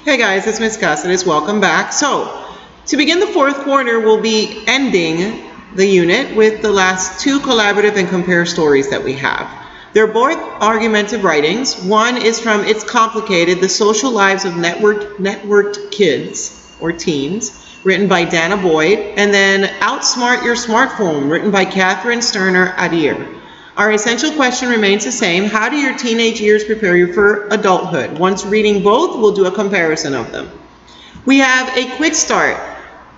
Hey guys, it's Miss Cassidy. Welcome back. So, to begin the fourth quarter, we'll be ending the unit with the last two collaborative and compare stories that we have. They're both argumentative writings. One is from It's Complicated, The Social Lives of Networked Kids or Teens, written by Dana Boyd, and then Outsmart Your Smartphone, written by Catherine Sterner Adair. Our essential question remains the same. How do your teenage years prepare you for adulthood? Once reading both, we'll do a comparison of them. We have a quick start.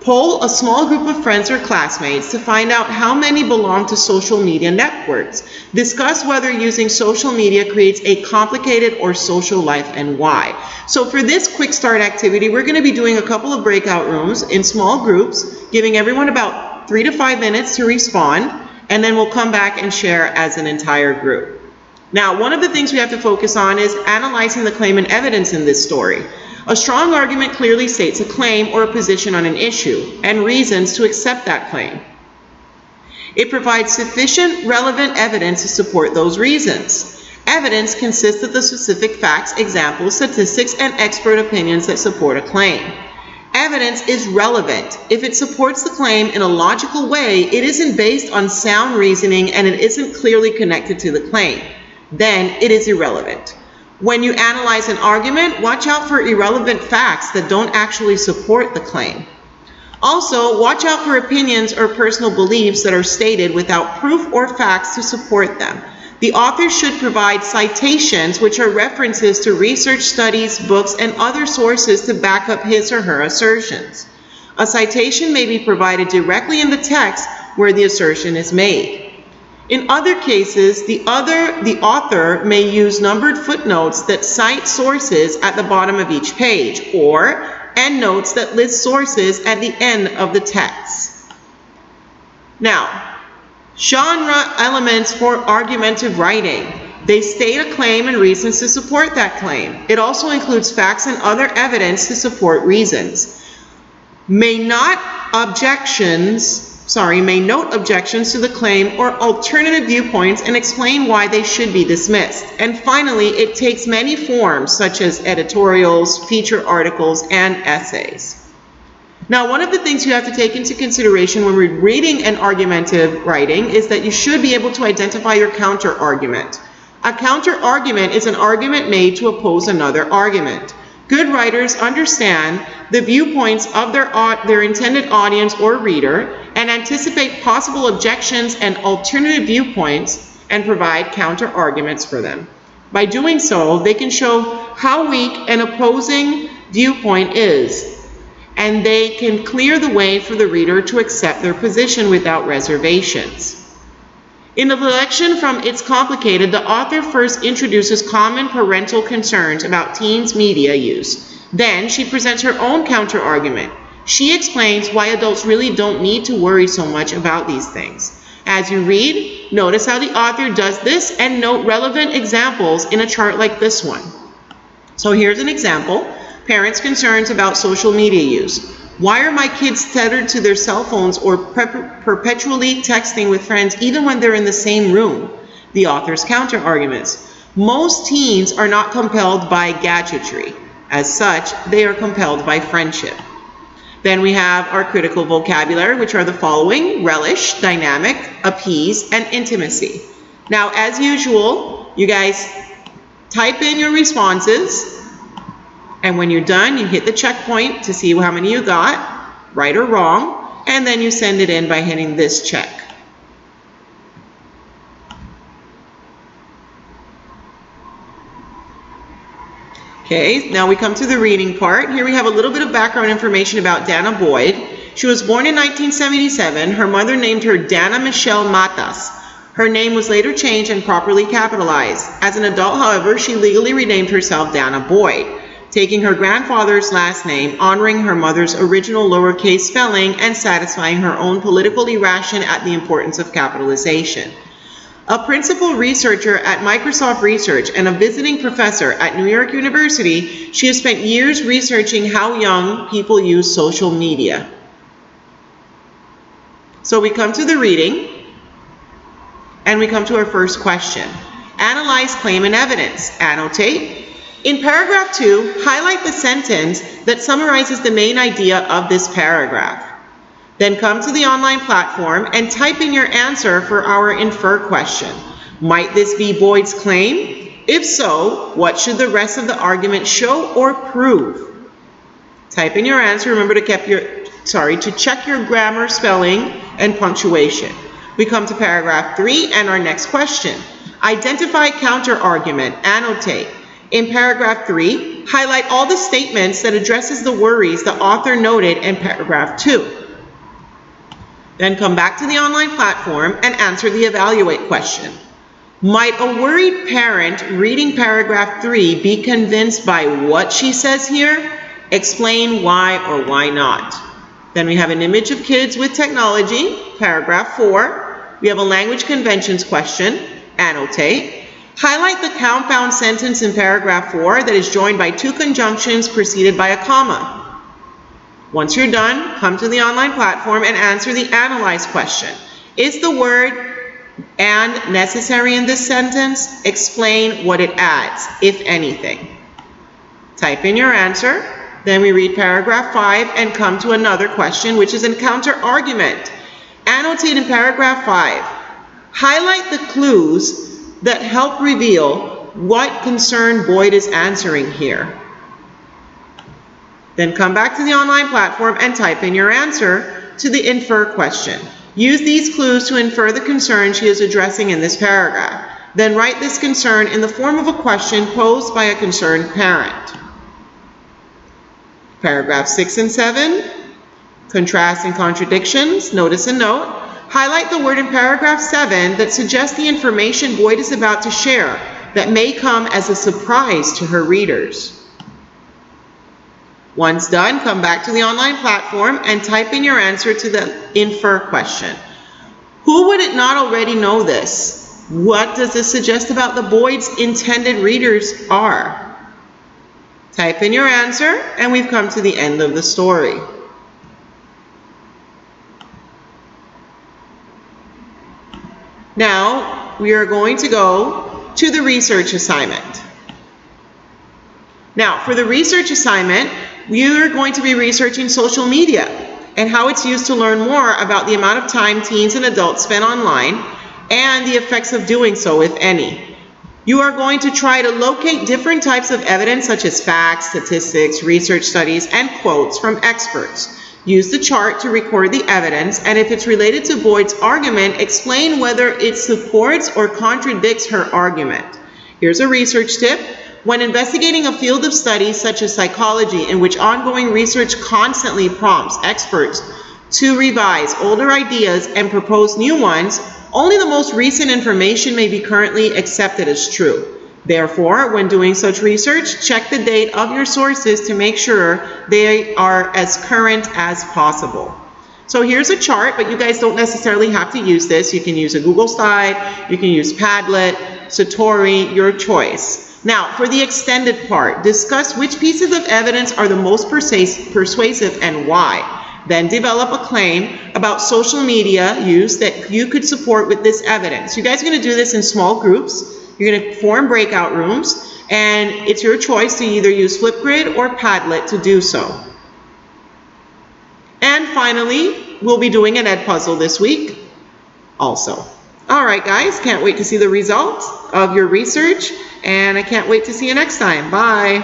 Poll a small group of friends or classmates to find out how many belong to social media networks. Discuss whether using social media creates a complicated or social life and why. So for this quick start activity, we're going to be doing a couple of breakout rooms in small groups, giving everyone about 3 to 5 minutes to respond. And then we'll come back and share as an entire group. Now, one of the things we have to focus on is analyzing the claim and evidence in this story. A strong argument clearly states a claim or a position on an issue and reasons to accept that claim. It provides sufficient relevant evidence to support those reasons. Evidence consists of the specific facts, examples, statistics, and expert opinions that support a claim. Evidence is relevant. If it supports the claim in a logical way, it isn't based on sound reasoning, and it isn't clearly connected to the claim. Then it is irrelevant. When you analyze an argument, watch out for irrelevant facts that don't actually support the claim. Also, watch out for opinions or personal beliefs that are stated without proof or facts to support them. The author should provide citations, which are references to research studies, books, and other sources to back up his or her assertions. A citation may be provided directly in the text where the assertion is made. In other cases, the author may use numbered footnotes that cite sources at the bottom of each page, or endnotes that list sources at the end of the text. Now, genre elements for argumentative writing. They state a claim and reasons to support that claim. It also includes facts and other evidence to support reasons. May note objections to the claim or alternative viewpoints and explain why they should be dismissed. And finally, it takes many forms such as editorials, feature articles, and essays. Now, one of the things you have to take into consideration when we're reading an argumentative writing is that you should be able to identify your counter-argument. A counter-argument is an argument made to oppose another argument. Good writers understand the viewpoints of their intended audience or reader and anticipate possible objections and alternative viewpoints and provide counter-arguments for them. By doing so, they can show how weak an opposing viewpoint is, and they can clear the way for the reader to accept their position without reservations. In the selection from It's Complicated, the author first introduces common parental concerns about teens' media use. Then she presents her own counter-argument. She explains why adults really don't need to worry so much about these things. As you read, notice how the author does this and note relevant examples in a chart like this one. So here's an example. Parents' concerns about social media use. Why are my kids tethered to their cell phones or perpetually texting with friends even when they're in the same room? The author's counter-arguments. Most teens are not compelled by gadgetry. As such, they are compelled by friendship. Then we have our critical vocabulary, which are the following: relish, dynamic, appease, and intimacy. Now, as usual, you guys type in your responses. And when you're done, you hit the checkpoint to see how many you got, right or wrong, and then you send it in by hitting this check. Okay, now we come to the reading part. Here we have a little bit of background information about Dana Boyd. She was born in 1977. Her mother named her Dana Michelle Matas. Her name was later changed and properly capitalized. As an adult, however, she legally renamed herself Dana Boyd, taking her grandfather's last name, honoring her mother's original lowercase spelling, and satisfying her own political irration at the importance of capitalization. A principal researcher at Microsoft Research and a visiting professor at New York University, she has spent years researching how young people use social media. So we come to the reading, and we come to our first question. Analyze claim and evidence. Annotate. In paragraph 2, highlight the sentence that summarizes the main idea of this paragraph. Then come to the online platform and type in your answer for our infer question. Might this be Boyd's claim? If so, what should the rest of the argument show or prove? Type in your answer. Remember to check your grammar, spelling, and punctuation. We come to paragraph 3 and our next question. Identify counter-argument, annotate. In paragraph 3, highlight all the statements that addresses the worries the author noted in paragraph 2. Then come back to the online platform and answer the evaluate question. Might a worried parent reading paragraph 3 be convinced by what she says here? Explain why or why not. Then we have an image of kids with technology, paragraph 4. We have a language conventions question, annotate. Highlight the compound sentence in paragraph 4 that is joined by 2 conjunctions preceded by a comma. Once you're done, come to the online platform and answer the analyze question. Is the word and necessary in this sentence? Explain what it adds, if anything. Type in your answer. Then we read paragraph 5 and come to another question, which is a counter-argument. Annotate in paragraph 5. Highlight the clues that help reveal what concern Boyd is answering here. Then come back to the online platform and type in your answer to the infer question. Use these clues to infer the concern she is addressing in this paragraph. Then write this concern in the form of a question posed by a concerned parent. Paragraphs 6 and 7, contrast and contradictions, notice and note. Highlight the word in paragraph 7 that suggests the information Boyd is about to share that may come as a surprise to her readers. Once done, come back to the online platform and type in your answer to the infer question. Who would it not already know this? What does this suggest about the Boyd's intended readers are? Type in your answer, and we've come to the end of the story. Now, we are going to go to the research assignment. Now, for the research assignment, you are going to be researching social media and how it's used to learn more about the amount of time teens and adults spend online and the effects of doing so, if any. You are going to try to locate different types of evidence such as facts, statistics, research studies, and quotes from experts. Use the chart to record the evidence, and if it's related to Boyd's argument, explain whether it supports or contradicts her argument. Here's a research tip. When investigating a field of study such as psychology, in which ongoing research constantly prompts experts to revise older ideas and propose new ones, only the most recent information may be currently accepted as true. Therefore, when doing such research, check the date of your sources to make sure they are as current as possible. So here's a chart, but you guys don't necessarily have to use this. You can use a Google slide, you can use Padlet, Satori, your choice. Now, for the extended part, discuss which pieces of evidence are the most persuasive and why. Then develop a claim about social media use that you could support with this evidence. You guys are going to do this in small groups. You're going to form breakout rooms, and it's your choice to either use Flipgrid or Padlet to do so. And finally, we'll be doing an Ed puzzle this week also. All right, guys, can't wait to see the results of your research, and I can't wait to see you next time. Bye.